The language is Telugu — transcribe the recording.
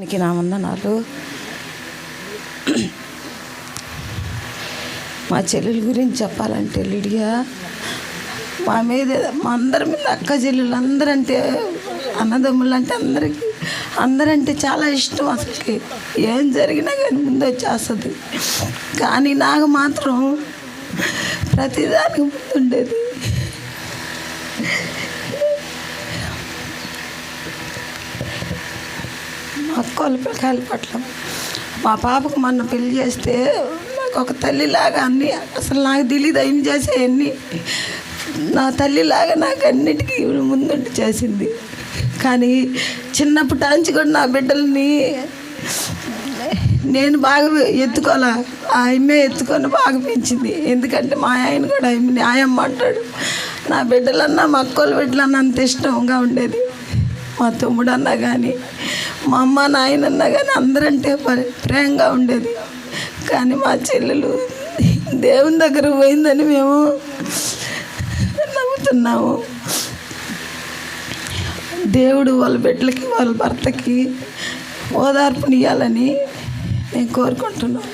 నా వందనాలు. మా చెల్లెల గురించి చెప్పాలంటే లిడియా మా మీద, మా అందరి మీద, అక్క చెల్లెలు అందరంటే, అన్నదమ్ములు అంటే అందరంటే చాలా ఇష్టం. అసలుకి ఏం జరిగినా కానీ ముందు వచ్చేస్తుంది. కానీ నాకు మాత్రం ప్రతిదానికి ముందుండేది. అక్కోళ్ళ పిల్లకాయల పట్ల మా పాపకు మొన్న పెళ్లి చేస్తే నాకు ఒక తల్లిలాగా అన్నీ, అసలు నాకు తెలియదు ఏం చేసేవన్నీ. నా తల్లిలాగా నాకు అన్నిటికీ ముందుండి చేసింది. కానీ చిన్నప్పటి నుంచి కూడా నా బిడ్డల్ని నేను బాగా ఎత్తుకోలే, ఆయమ్మే ఎత్తుకొని బాగా పెంచింది. ఎందుకంటే మా ఆయన కూడా ఆయమ్మ అంటాడు. నా బిడ్డలన్నా, మా అక్కోళ్ళ బిడ్డలన్నా అంత ఇష్టంగా ఉండేది. మా తమ్ముడు అన్నా కానీ, మా అమ్మ నాయనన్నా కానీ అందరంటే ప్రేమగా ఉండేది. కానీ మా చెల్లెలు దేవుని దగ్గర పోయిందని మేము నమ్ముతున్నాము. దేవుడు వాళ్ళ బిడ్డలకి, వాళ్ళ భర్తకి ఓదార్పునియాలని నేను కోరుకుంటున్నాను.